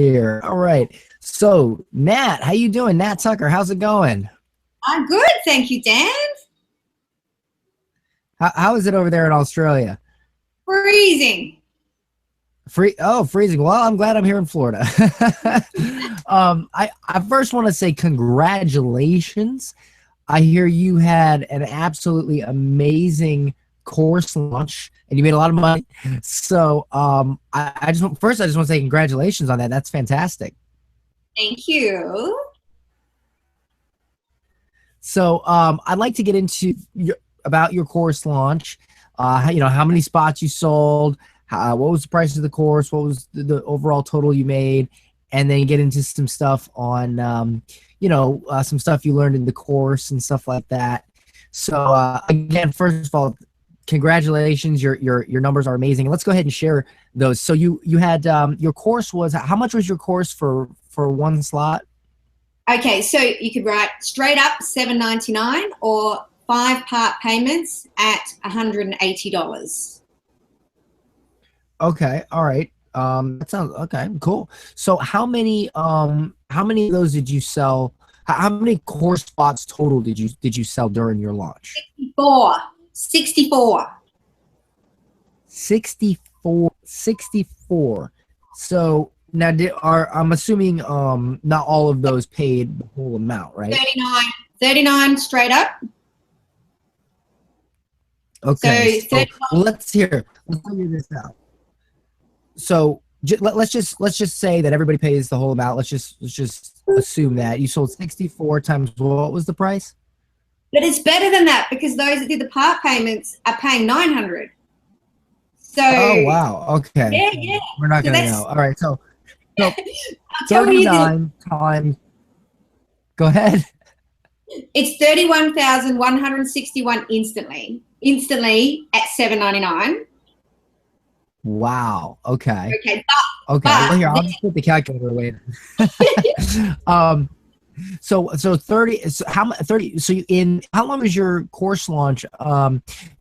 here. All right. So, Nat, how you doing? Nat Tucker, how's it going? I'm good, thank you, Dan. How is it over there in Australia? Freezing. Freezing. Well, I'm glad I'm here in Florida. I first want to say congratulations. I hear you had an absolutely amazing course launch and you made a lot of money. So I just want to say congratulations on that. That's fantastic. Thank you. So I'd like to get into about your course launch. How many spots you sold, what was the price of the course, what was the overall total you made, and then get into some stuff on some stuff you learned in the course and stuff like that. So again, first of all, congratulations. Your numbers are amazing. Let's go ahead and share those. So you had your course was, how much was your course for one slot? Okay, so you could write straight up $7.99 or 5-part payments at $180. Okay, all right. That sounds okay, cool. So how many of those did you sell? How many course spots total did you sell during your launch? 64. 64. So now I'm assuming not all of those paid the whole amount, right? 39 straight up. Okay. So let's figure this out. So let's just say that everybody pays the whole amount. Let's just assume that you sold 64 times what was the price? But it's better than that because those that did the part payments are paying $900. So oh wow, okay. Yeah. We're not gonna know. All right, so 39 times. Go ahead. It's 31,161 instantly at $7.99. Wow. Okay. Okay. Well, here, I'll just put the calculator away. So 30. So how 30? So how long was your course launch?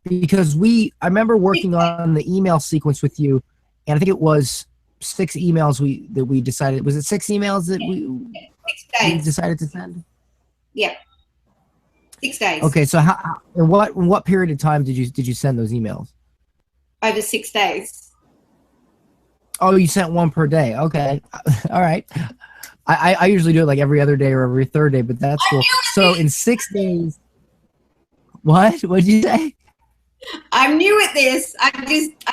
Because I remember working on the email sequence with you, and I think it was 6 emails that we decided. Was it 6 emails that we 6 days. we decided to send? Yeah. 6 days. Okay. So in what period of time did you send those emails? Over 6 days. Oh, you sent one per day. Okay. All right. I usually do it like every other day or every third day, but that's cool. So in 6 days, what did you say? I'm new at this. I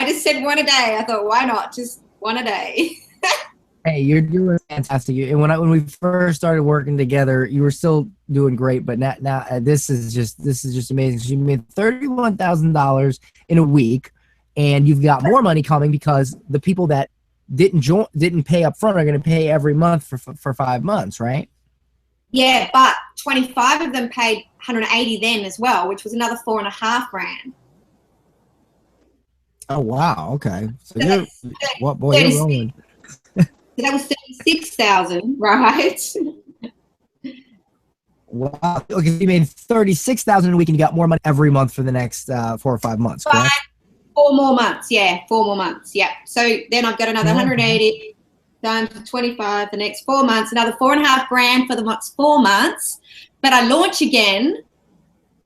just said one a day. I thought, why not? Just one a day. Hey, you're doing fantastic. And when we first started working together, you were still doing great, but now this is just amazing. So you made $31,000 in a week, and you've got more money coming because the people that didn't pay up front are going to pay every month for 5 months, right? Yeah, but 25 of them paid 180 then as well, which was another $4,500. Oh wow, okay. So you're rolling. So that was 36,000, right? Wow. Okay, you made 36,000 a week, and you got more money every month for the next 4 or 5 months, correct? 4 more months, yeah. 4 more months, yeah. So then I've got another 180 times 25 the next 4 months, another $4,500 for the next 4 months. But I launch again,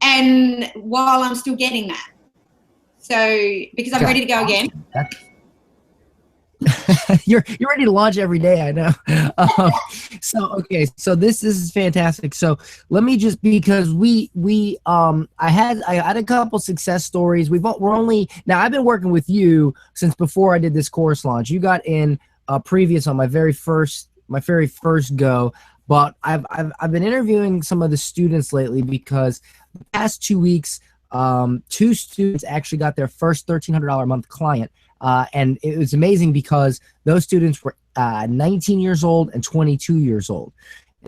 and while I'm still getting that, so because I'm ready to go again. You're ready to launch every day, I know. So this is fantastic. So let me just, because I had a couple success stories. I've been working with you since before I did this course launch. You got in previous on my very first go, but I've been interviewing some of the students lately because the past 2 weeks 2 students actually got their first $1,300 a month client. And it was amazing because those students were 19 years old and 22 years old.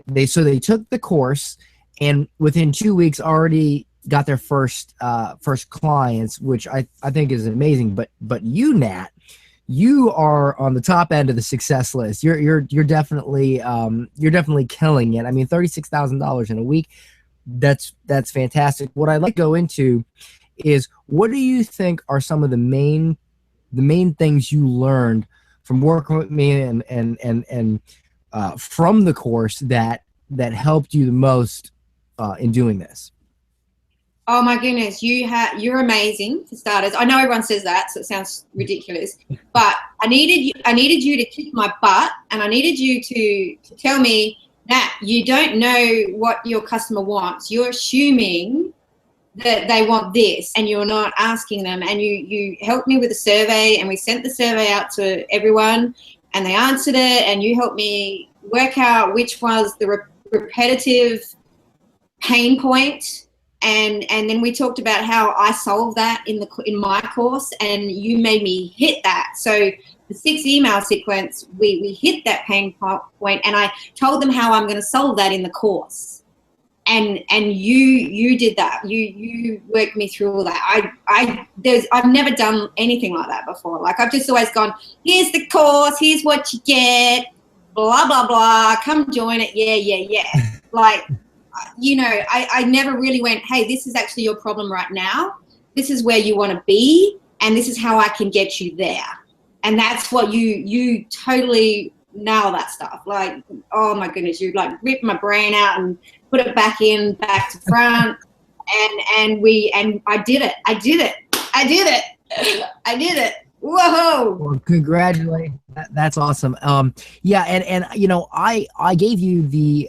They took the course, and within 2 weeks already got their first clients, which I think is amazing. But you, Nat, you are on the top end of the success list. You're definitely killing it. I mean, $36,000 in a week. That's fantastic. What I'd like to go into is, what do you think are some of the main things you learned from working with me and from the course that helped you the most in doing this? Oh my goodness, you're amazing for starters. I know everyone says that, so it sounds ridiculous. But I needed you to kick my butt, and I needed you to tell me that you don't know what your customer wants. You're assuming that they want this, and you're not asking them. And you helped me with a survey, and we sent the survey out to everyone, and they answered it, and you helped me work out which was the repetitive pain point. And then we talked about how I solved that in my course, and you made me hit that. So the 6 email sequence, we hit that pain point, and I told them how I'm going to solve that in the course. And you did that. You worked me through all that. I've never done anything like that before. Like, I've just always gone, here's the course, here's what you get, blah blah blah. Come join it. Yeah. Like, you know, I never really went, hey, this is actually your problem right now. This is where you want to be, and this is how I can get you there. And that's what you totally nail that stuff. Like, oh my goodness, you like ripped my brain out and put it back to front. And I did it. Whoa. Well, congratulations. That's awesome. Yeah. And, you know, I gave you the,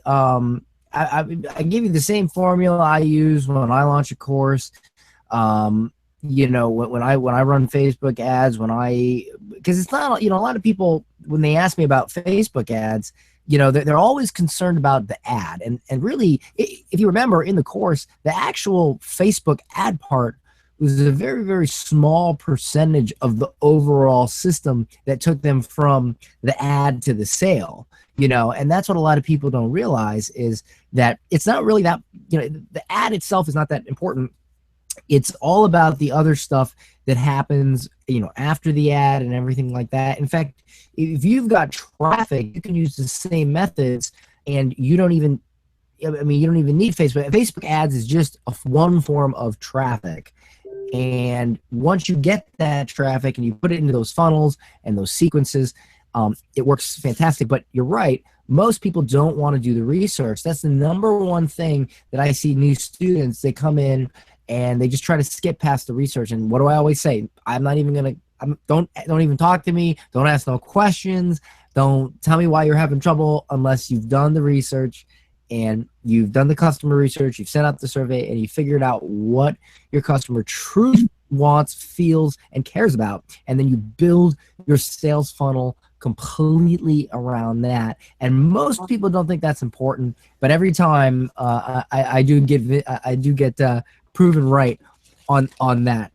I give you the same formula I use when I launch a course. You know, when I run Facebook ads, because it's not, you know, a lot of people, when they ask me about Facebook ads, you know, they're always concerned about the ad. And really, if you remember in the course, the actual Facebook ad part was a very, very small percentage of the overall system that took them from the ad to the sale. You know, and that's what a lot of people don't realize, is that it's not really that, you know, the ad itself is not that important. It's all about the other stuff that happens, you know, after the ad and everything like that. In fact, if you've got traffic, you can use the same methods, and you don't even need Facebook. Facebook ads is just one form of traffic. And once you get that traffic and you put it into those funnels and those sequences, it works fantastic. But you're right, most people don't want to do the research. That's the number one thing that I see new students. They come in and they just try to skip past the research. And what do I always say? I'm not even going to, don't even talk to me. Don't ask no questions. Don't tell me why you're having trouble unless you've done the research and you've done the customer research, you've sent out the survey, and you figured out what your customer truly wants, feels, and cares about. And then you build your sales funnel completely around that. And most people don't think that's important, but every time I do get proven right on that.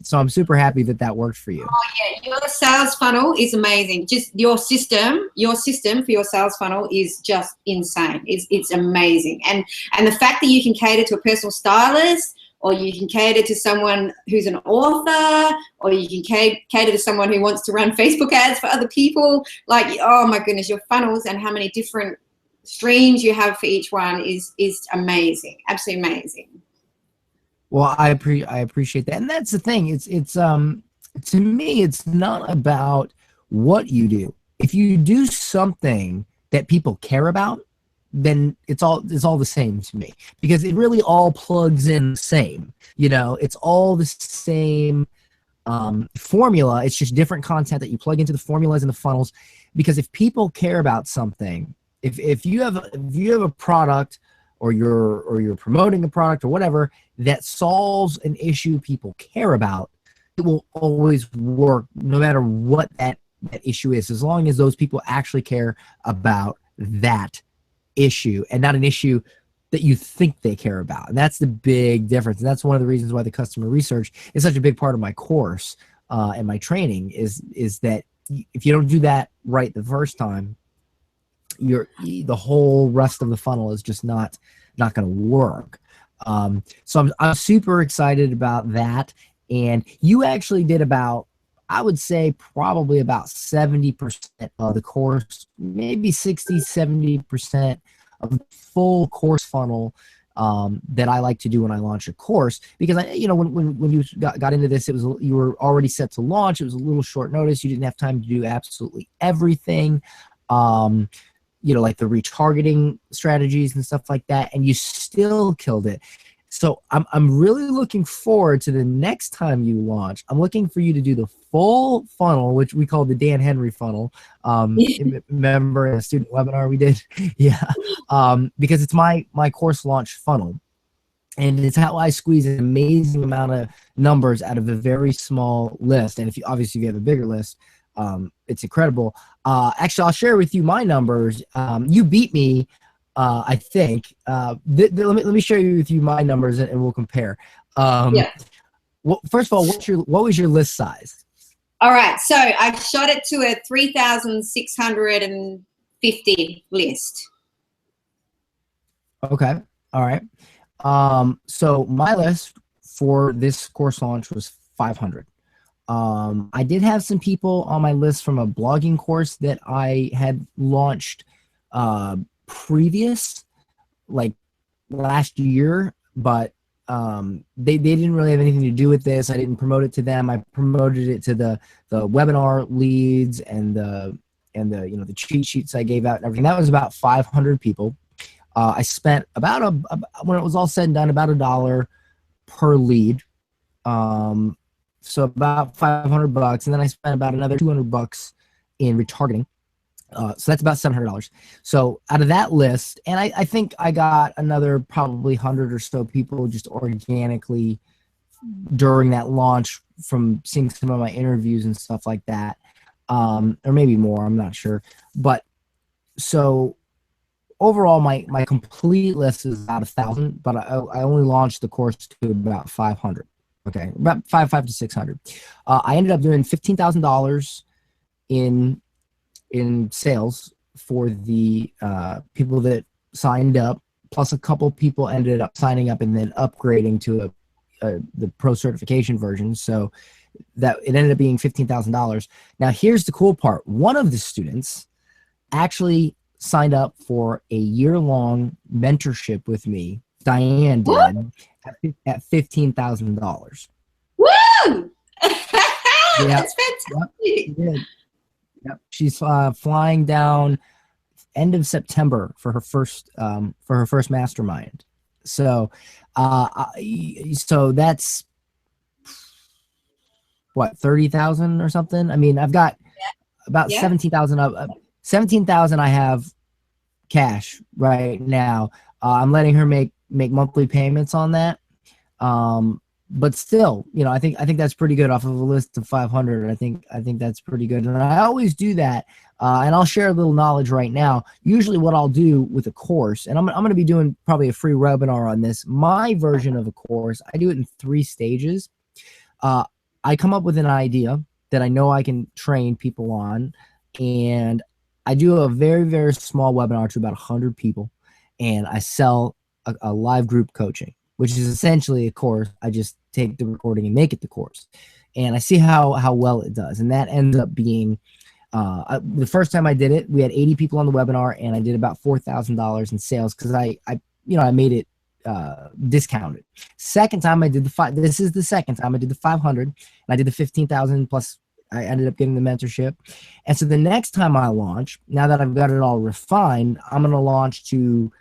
So I'm super happy that worked for you. Oh yeah, your sales funnel is amazing. Just your system for your sales funnel is just insane. It's amazing. And the fact that you can cater to a personal stylist, or you can cater to someone who's an author, or you can cater to someone who wants to run Facebook ads for other people. Like, oh my goodness, your funnels and how many different streams you have for each one is amazing. Absolutely amazing. Well, I appreciate that. And that's the thing. It's to me, it's not about what you do. If you do something that people care about, then it's all the same to me, because it really all plugs in the same. You know, it's all the same formula. It's just different content that you plug into the formulas and the funnels. Because if people care about something, if you have a product, or you're promoting a product or whatever that solves an issue people care about, it will always work no matter what that issue is, as long as those people actually care about that issue and not an issue that you think they care about. And that's the big difference. And that's one of the reasons why the customer research is such a big part of my course and my training is that if you don't do that right the first time, the whole rest of the funnel is just not going to work. So I'm super excited about that. And you actually did about, I would say probably about 70% of the course, maybe 60, 70% of the full course funnel that I like to do when I launch a course, because when you got into this, you were already set to launch. It was a little short notice. You didn't have time to do absolutely everything. Like the retargeting strategies and stuff like that, and you still killed it. So I'm really looking forward to the next time you launch. I'm looking for you to do the full funnel, which we call the Dan Henry funnel. Remember in a student webinar we did? Yeah. Because it's my course launch funnel. And it's how I squeeze an amazing amount of numbers out of a very small list. And if you have a bigger list, it's incredible. Actually, I'll share with you my numbers. You beat me, I think. Let me share with you my numbers, and we'll compare. Yeah. Well, first of all, what was your list size? All right, so I shot it to a 3,650 list. Okay, all right. So my list for this course launch was 500. I did have some people on my list from a blogging course that I had launched previous, like last year, but they didn't really have anything to do with this. I didn't promote it to them. I promoted it to the webinar leads and the cheat sheets I gave out and everything. That was about 500 people. I spent about when it was all said and done, about $1 per lead. So about $500, and then I spent about another $200 in retargeting. So that's about $700. So out of that list, and I think I got another probably 100 or so people just organically during that launch from seeing some of my interviews and stuff like that, or maybe more, I'm not sure. But so overall, my complete list is about 1,000, but I only launched the course to about 500. Okay, about 500 to 600. I ended up doing $15,000 in sales for the people that signed up, plus a couple people ended up signing up and then upgrading to the pro certification version. So that it ended up being $15,000. Now here's the cool part. One of the students actually signed up for a year-long mentorship with me. Diane did at $15,000. Woo! Yeah. That's fantastic. Yep. She's flying down end of September for her first mastermind. So, so that's what, 30,000 or something. I mean, I've got about 17,000 of 17,000. I have cash right now. I'm letting her make monthly payments on that. But still, I think that's pretty good off of a list of 500. I think that's pretty good. And I always do that. And I'll share a little knowledge right now. Usually what I'll do with a course, and I'm going to be doing probably a free webinar on this. My version of a course, I do it in 3 stages. I come up with an idea that I know I can train people on, and I do a very, very small webinar to about 100 people, and I sell a live group coaching, which is essentially a course. I just take the recording and make it the course, and I see how well it does. And that ends up being the first time I did it, we had 80 people on the webinar, and I did about $4,000 in sales because I made it discounted. Second time I did this is the second time I did the 500, and I did the 15,000 plus. I ended up getting the mentorship. And so the next time I launch, now that I've got it all refined, I'm going to launch to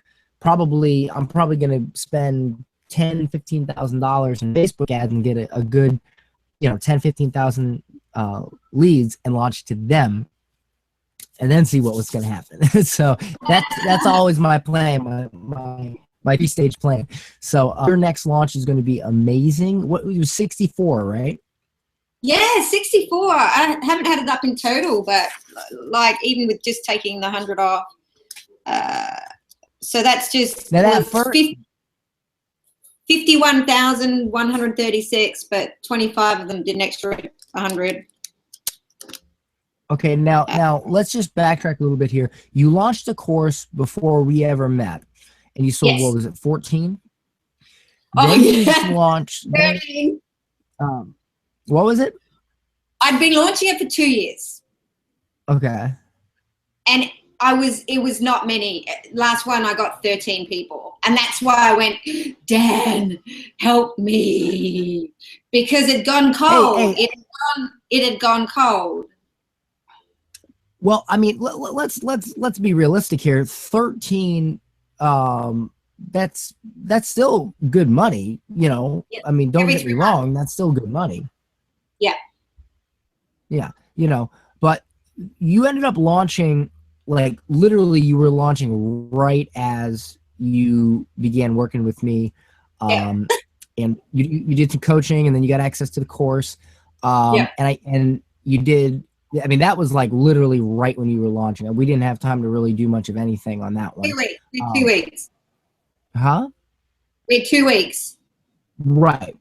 I'm probably going to spend $10,000, $15,000 in Facebook ads and get a good, 10, 15,000 leads and launch to them, and then see what was going to happen. So that's always my plan, my 3-stage plan. So your next launch is going to be amazing. What it was 64, right? Yeah, 64. I haven't had it up in total, but like even with just taking the 100 off, so that's just now that 51,136, but 25 of them did an extra 100. Okay, now let's just backtrack a little bit here. You launched a course before we ever met, and you sold, what was it, 14? Then you launched 13. What was it? I'd been launching it for 2 years. Okay. And it was not many. Last one I got 13 people. And that's why I went, Dan, help me, because it'd gone cold. Hey. It had gone cold. Well, I mean, let's be realistic here. 13, that's still good money, you know. Yeah. I mean, don't Every get me 3 wrong, months. that's still good money. Yeah. Yeah, you know, but you ended up launching, like literally you were launching right as you began working with me. Yeah. And you did some coaching, and then you got access to the course. Yeah. And you did, I mean, that was like literally right when you were launching it. We didn't have time to really do much of anything on that one. 2 weeks. 2 weeks. Huh? We had 2 weeks. Right.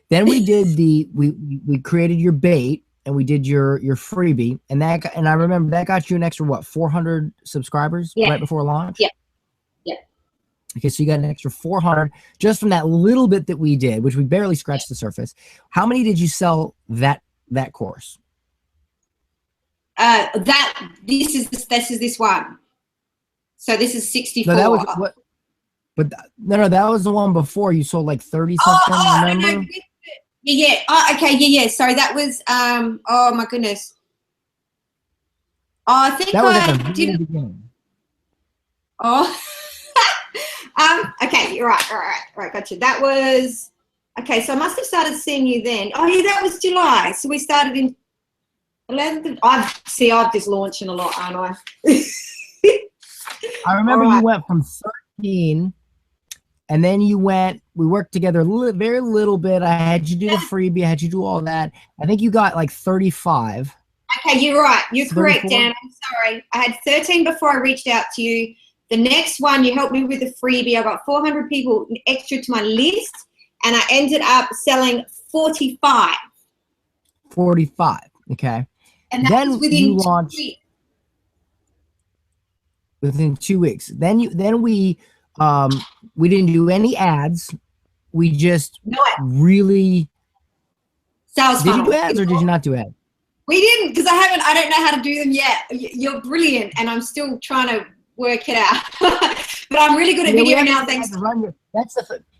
Then we did we created your bait, and we did your freebie, and I remember that got you an extra, what, 400 subscribers right before launch? Yeah. Yeah. Okay, so you got an extra 400 just from that little bit that we did, which we barely scratched the surface. How many did you sell that course? This is this one. So this is 64. No, that was what. But no, that was the one before. You sold like 30 something. Remember? No. Yeah. Oh, okay. Yeah. Sorry, that was. Oh my goodness. Oh, I think that was at the I very didn't. beginning. Oh. Okay. You're right. All right. Gotcha. That was. Okay. So I must have started seeing you then. Oh yeah, that was July. So we started in 11th. I've just launching a lot, aren't I? I remember you went from 13. And then we worked together very little bit. I had you do the freebie. I had you do all that. I think you got like 35. Okay, you're right. You're 34. correct, Dan. I'm sorry. I had 13 before I reached out to you. The next one, you helped me with the freebie. I got 400 people extra to my list, and I ended up selling 45. 45, okay. And that was within 2 weeks. Within 2 weeks. Then we didn't do any ads. We just really sales funnel. Did you do ads or did you not do ads? We didn't, because I don't know how to do them yet. You're brilliant, and I'm still trying to work it out. But I'm really good at video now, thanks.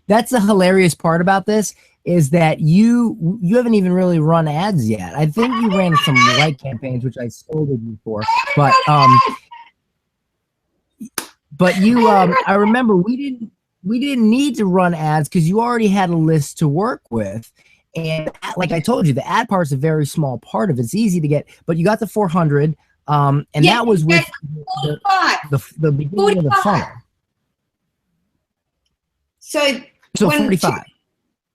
That's the hilarious part about this, is that you haven't even really run ads yet. I think you ran some like campaigns, which I scolded you for, but you I remember we didn't need to run ads because you already had a list to work with. And like I told you, the ad part's a very small part of it. It's easy to get, but you got the 400, and that was with the beginning of the funnel. So 45.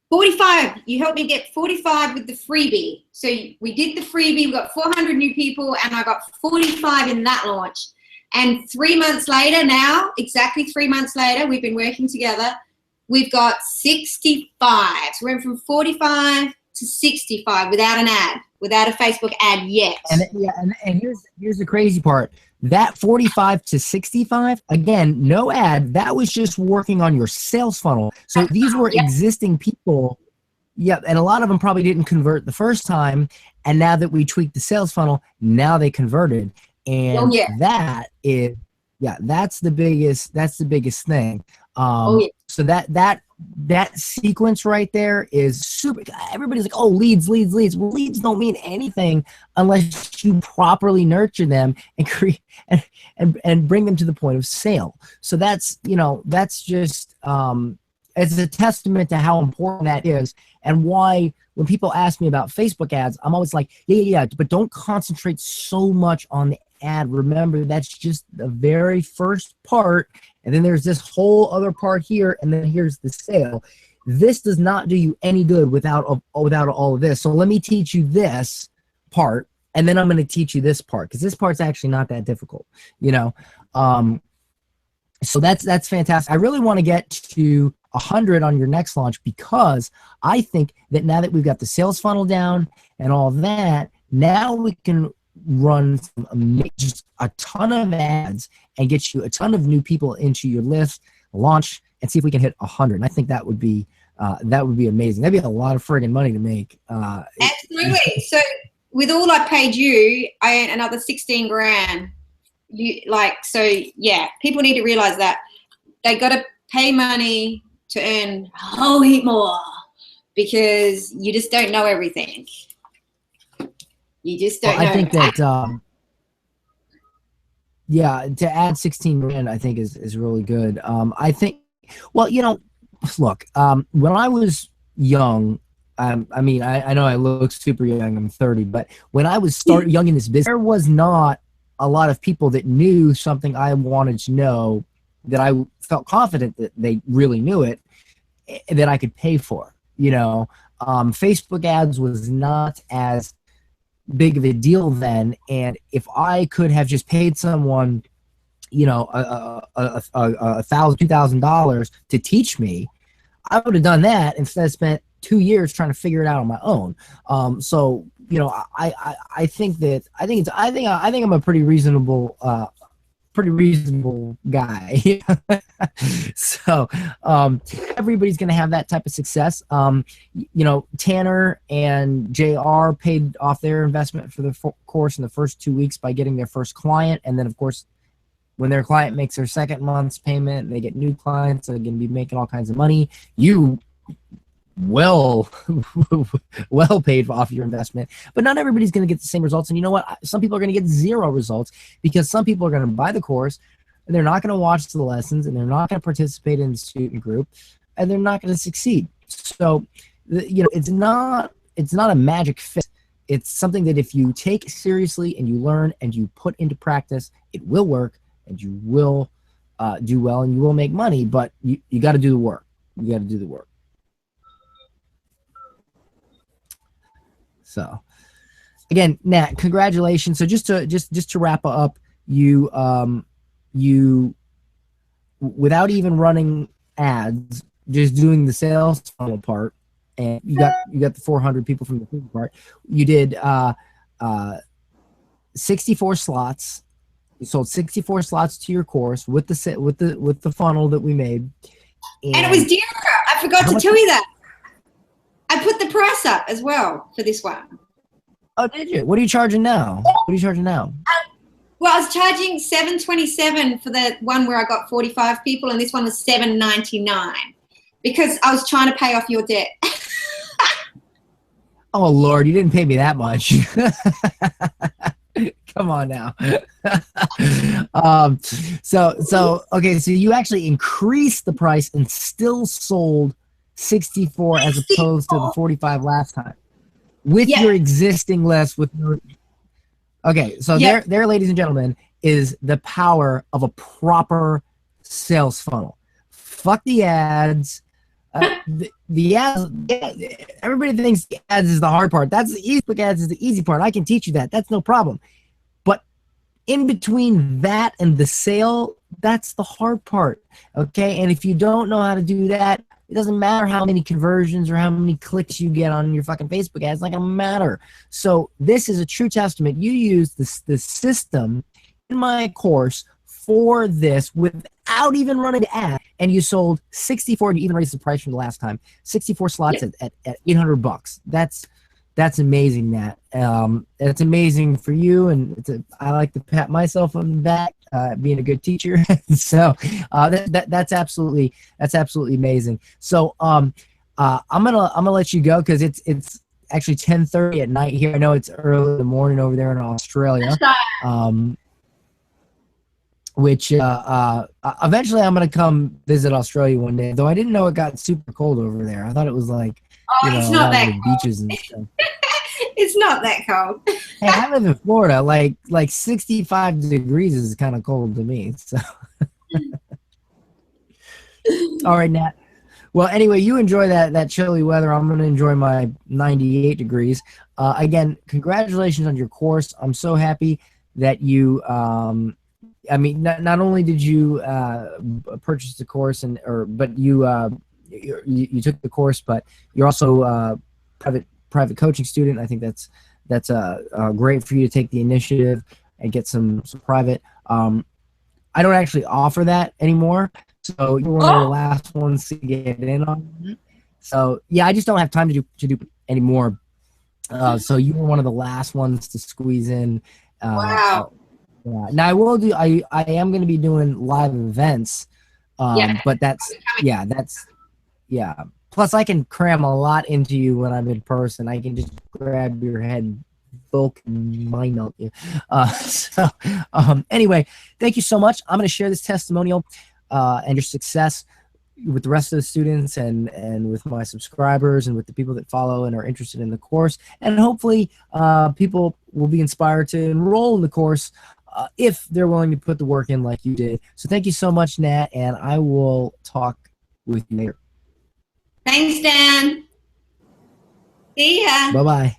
45. You helped me get 45 with the freebie. So we did the freebie. We got 400 new people, and I got 45 in that launch. And 3 months later now, exactly 3 months later, we've been working together. We've got 65. So we went from 45 to 65 without an ad, without a Facebook ad yet. And here's the crazy part. That 45 to 65, again, no ad. That was just working on your sales funnel. So these were existing people. Yeah, and a lot of them probably didn't convert the first time. And now that we tweaked the sales funnel, now they converted. And that is, that's the biggest thing. So that sequence right there is super. Everybody's like, oh, leads. Well, leads don't mean anything unless you properly nurture them and create and bring them to the point of sale. So that's just it's a testament to how important that is, and why when people ask me about Facebook ads, I'm always like, yeah, but don't concentrate so much on the ad. Remember, that's just the very first part, and then there's this whole other part here, and then here's the sale. This does not do you any good without all of this. So let me teach you this part, and then I'm going to teach you this part, because this part's actually not that difficult, so that's fantastic. I really want to get to 100 on your next launch, because I think that now that we've got the sales funnel down and all that, now we can run just a ton of ads and get you a ton of new people into your list, launch, and see if we can hit 100. And I think that would be amazing. That'd be a lot of friggin' money to make. Absolutely. So with all I paid you, I earned another 16 grand. People need to realize that they got to pay money to earn a whole heap more, because you just don't know everything. You just don't know. I think that yeah, to add 16 grand, I think is really good. I think, well, you know, look, when I was young, I mean, I know I look super young, I'm 30, but when I was young in this business, there was not a lot of people that knew something I wanted to know, that I felt confident that they really knew it, that I could pay for. You know, Facebook ads was not as big of a deal then, and if I could have just paid someone, you know, $1,000, $2,000 to teach me, I would have done that instead of spent 2 years trying to figure it out on my own. So, you know, I think I'm a pretty reasonable guy. So everybody's going to have that type of success. You know, Tanner and JR paid off their investment for the course in the first 2 weeks by getting their first client. And then, of course, when their client makes their second month's payment, they get new clients. They're going to be making all kinds of money. You well paid off your investment, but not everybody's going to get the same results. And you know what? Some people are going to get 0 results, because some people are going to buy the course and they're not going to watch the lessons, and they're not going to participate in the student group, and they're not going to succeed. So, you know, it's not a magic fix. It's something that if you take seriously and you learn and you put into practice, it will work, and you will do well, and you will make money. But you got to do the work. You got to do the work. So, again, Nat, congratulations. So just to wrap up, you without even running ads, just doing the sales funnel part, and you got the 400 people from the food part. You did 64 slots. You sold 64 slots to your course with the funnel that we made. And it was dearer. I forgot to tell you that. I put the price up as well for this one. Oh, did you? What are you charging now? What are you charging now? Well, I was charging $727 for the one where I got 45 people, and this one was $799 because I was trying to pay off your debt. Oh Lord, you didn't pay me that much. Come on now. So okay, so you actually increased the price and still sold 64 as opposed to the 45 last time with your existing list. Okay, so there, ladies and gentlemen, is the power of a proper sales funnel. Fuck the ads. The ads, everybody thinks the ads is the hard part. That's the easy. Ads is the easy part. I can teach you that. That's no problem. But in between that and the sale, that's the hard part. Okay, and if you don't know how to do that, it doesn't matter how many conversions or how many clicks you get on your fucking Facebook ads. It's not gonna matter. So this is a true testament. You use the system in my course for this without even running the ad, and you sold 64. You even raised the price from the last time. 64 slots at $800. That's amazing, Nat. It's amazing for you, and I like to pat myself on the back, being a good teacher. So that's absolutely amazing. So I'm gonna let you go because it's actually 10:30 at night here. I know it's early in the morning over there in Australia. Which eventually I'm gonna come visit Australia one day. Though I didn't know it got super cold over there. I thought it was like it's not that beaches and stuff. It's not that cold. Hey, I live in Florida. Like 65 degrees is kind of cold to me. So, all right, Nat. Well, anyway, you enjoy that chilly weather. I'm gonna enjoy my 98 degrees. Again, congratulations on your course. I'm so happy that you. I mean, not only did you purchase the course, but you took the course, but you're also a private coaching student. I think that's great for you to take the initiative and get some private. I don't actually offer that anymore, so you're one of the last ones to get in on it. So yeah, I just don't have time to do anymore. So you were one of the last ones to squeeze in. Wow. Yeah. Now I will do. I am going to be doing live events Yeah. But yeah. Plus, I can cram a lot into you when I'm in person. I can just grab your head, Vulcan mind melt you. Anyway, thank you so much. I'm going to share this testimonial and your success with the rest of the students and with my subscribers and with the people that follow and are interested in the course. And hopefully people will be inspired to enroll in the course if they're willing to put the work in like you did. So thank you so much, Nat, and I will talk with you later. Thanks, Dan. See ya. Bye-bye.